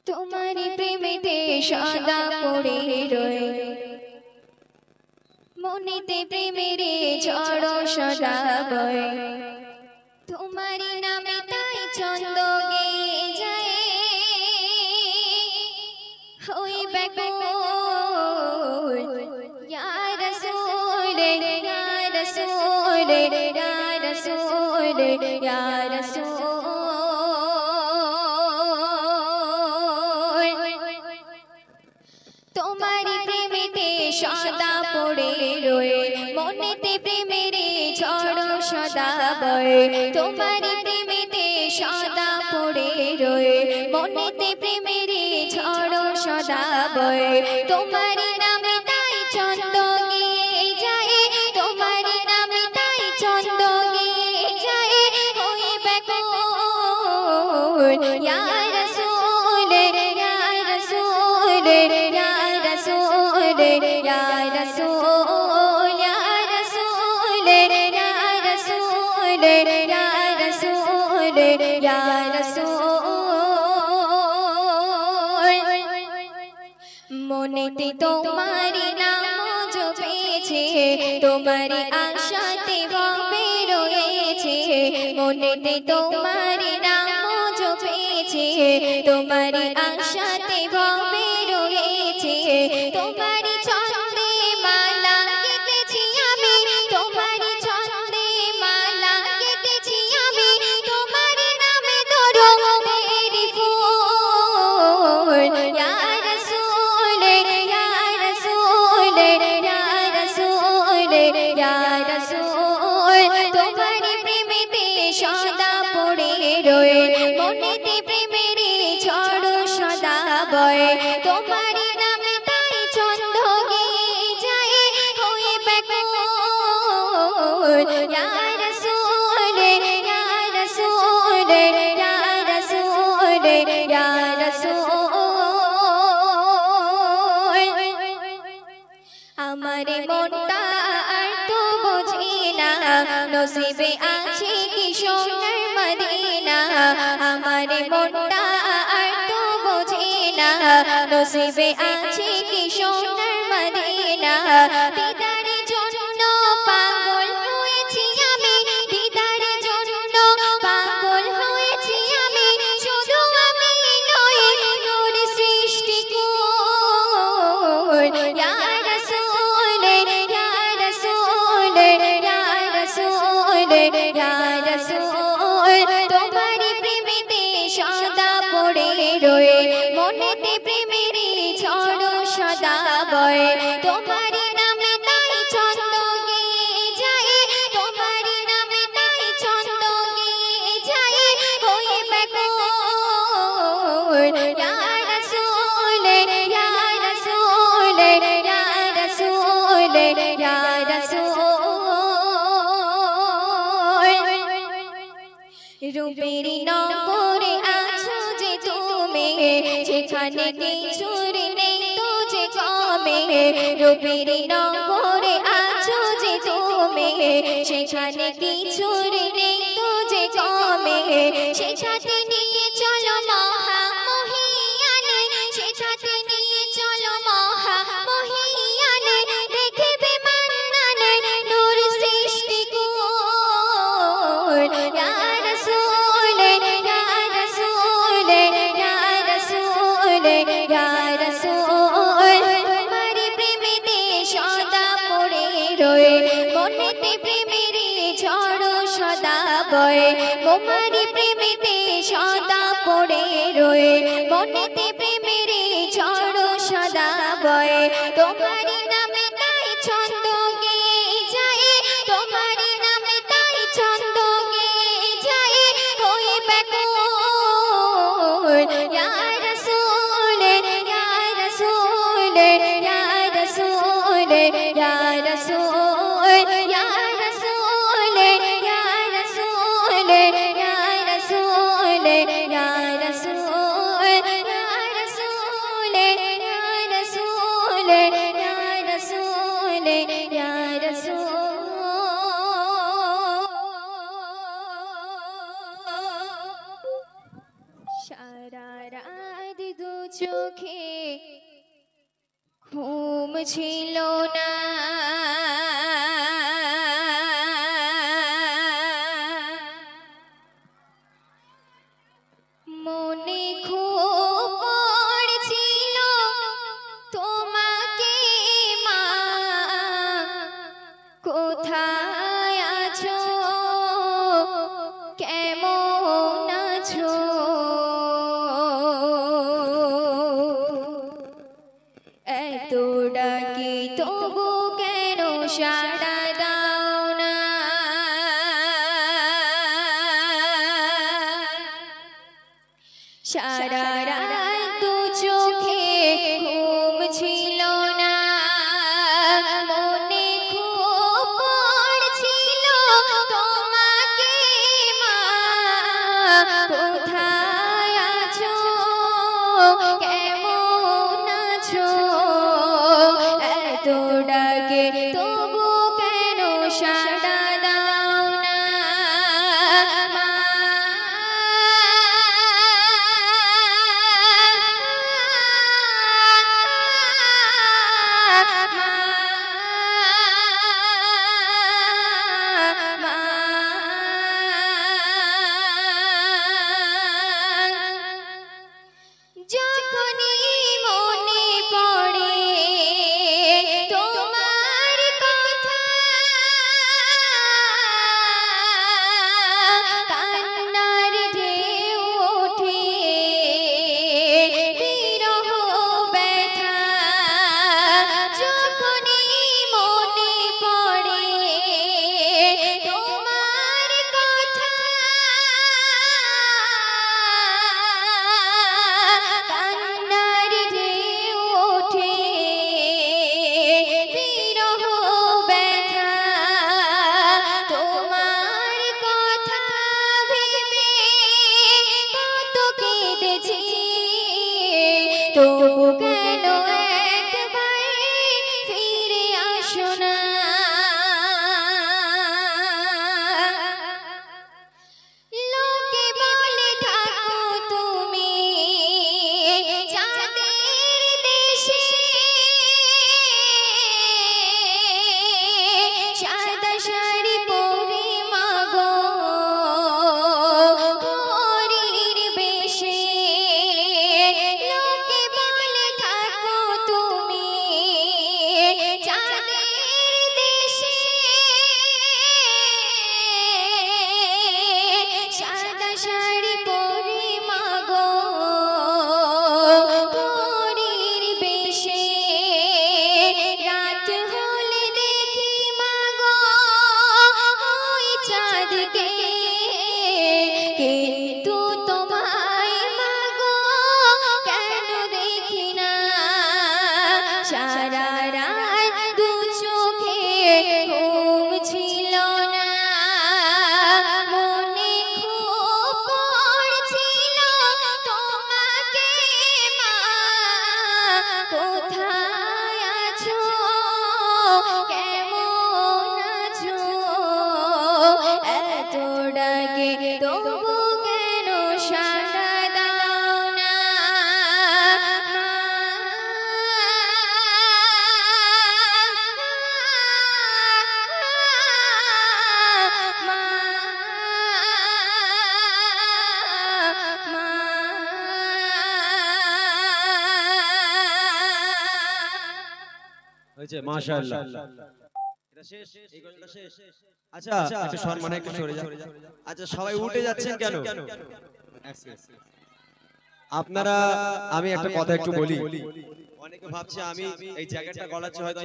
তোমারি প্রেমেতে সদা পড়ে রয়ে মনেতে প্রেমের ঝড় সদা বয় তোমারি নামে তাই ছন্দ গেয়ে যায় হই ব্যাকুল ইয়া রাসূল ইয়া রাসূল ইয়া রাসূল ইয়া রাসূল তোমারি প্রেমেতে সদা পড়ে রয়ে মনেতে প্রেমের ঝড় সদা বয় তোমারি প্রেমেতে সদা পড়ে রয়ে মনেতে প্রেমের ঝড় সদা বয় তোমারি নামে তাই ছন্দ গেয়ে যায় তোমারি নামে তাই ছন্দ গেয়ে যায় হই ব্যাকুল ইয়া রাসূল ইয়া রাসূল ইয়া রাসূল ইয়া রাসূল ইয়া রাসূল ইয়া রাসূল ইয়া রাসূল ইয়া রাসূল মনেতে তোমারি নাম জপেছে তোমারি আশাতে ভাবে রয়েছে মনেতে তোমারি নাম জপেছে তোমারি আশাতে ভাবে রয়েছে তোমারি ছন্দে মালা গেঁথেছি আমি তোমারি ছন্দে মালা গেঁথেছি আমি তোমারি নামে ধরো তেরি ফুল ইয়া রাসূল ইয়া রাসূল ইয়া রাসূল ইয়া রাসূল তোমারি প্রেমেতে সদা পড়ে রয়ে মনেতে প্রেমের ঝড় সদা বয় তোমারি নামে তাই ছন্দ গেয়ে যায় হই ব্যাকুল ইয়া রাসূল ইয়া রাসূল ইয়া রাসূল ইয়া রাসূল আমারে মনটা আর তো বোঝে না নসিবে আছে কি সোনার মদিনা আমারে মনটা আর তো বোঝে না নসিবে আছে কি সোনার মদিনা দিদারের জন্য পাগল হয়েছি আমি দিদারের জন্য পাগল হয়েছি আমি শুধু আমি নয় নূর সৃষ্টি কুল ইয়া রাসূল ইয়া রাসূল ইয়া রাসূল ইয়া রাসূল তোমারি প্রেমেতে সদা পড়ে রয়ে মনেতে প্রেমের ঝড় সদা বয় তোমারি নামে তাই ছন্দ গেয়ে যায় তোমারি নামে তাই ছন্দ গেয়ে যায় হই ব্যাকুল ইয়া রাসূল ইয়া রাসূল ইয়া রাসূল ইয়া রাসূল রূপের নগরে আছো যে তুমি যেখানে কিছুর নেই তো যে কমে রূপের নগরে আছো যে তুমি সেখানে কিছুর নেই তো যে কমে সেখানে নিয়ে চলো মহা মহিয়ানে সেখানে নিয়ে চলো মহা মহিয়ানে দেখবে মান্নানে নূর সৃষ্টি কুল ইয়া রাসূল ইয়া রাসূল ইয়া রাসূল ইয়া রাসূল তোমারি প্রেমেতে সদা পড়ে রয়ে মনেতে প্রেমের ঝড় সদা বয় তোমারি প্রেমেতে সদা পড়ে রয়ে মনেতে প্রেমের ঝড় সদা বয় তোমারি নামে তাই ছন্দ গেয়ে যায় তোমারি নামে তাই ছন্দ গেয়ে যায় হই ব্যাকুল ইয়া রাসূল ইয়া রাসূল ইয়া রাসূল ইয়া রাসূল ইয়া রাসূল ইয়া রাসূল ইয়া রাসূল ইয়া রাসূল ইয়া রাসূল ইয়া রাসূল ইয়া চোখে ঘুম ছিল না, মনে খুব পড়ছিল তোমাকে মা, কোথায় আছো, কেমন আছো। এত ডাকি তবু কেন সাড়া দাও না, সারা রাত দু চোখে ঘুম ছিল না, মনে খুব পড়ছিল তোমাকে মা, কোথায় আছো, কেমন আছো। এত ডাকে তবু কেন সাড়া দাও না, মা। যখনই মনে পড়ে তোমার কথা, কান্নার ঢেউ ওঠে, বিরহ ব্যথা। যখনই মনে পড়ে তোমার কথা, কান্নার ঢেউ ওঠে, বিরহ ব্যথা। তোমার কথা ভেবে কত কেঁদেছি, তবু কেন একবার ফিরে আসো না। লোকে বলে থাকো তুমি চাঁদের দেশে, সাদা শাড়ি পরে মাগো পরীর বেশে। লোকে বলে থাকো তুমি চাঁদের দেশে, সাদা শাড়ি পরে মাগো পরীর বেশে। রাত হলে দেখি মাগো ওই চাঁদকে, কিন্তু তোমায় মাগো কেন দেখি না। সারা রাত দু চোখে ঘুম ছিল না, মনে খুব পড়ছিল তোমাকে মা, কোথায় আছো, কেমন আছো। এত ডাকে তবু কেন সাড়া দাও না, মা। হয়েছে মাশাআল্লাহ। এটা শেষ, এই গজলটা শেষ। আচ্ছা একটু সম্মানে একটু সরে যান। আচ্ছা সবাই উঠে যাচ্ছেন কেন? আপনারা, আমি একটা কথা একটু বলি। অনেকে ভাবছে আমি এই জায়গাটা গলাচ্ছি, হয়তো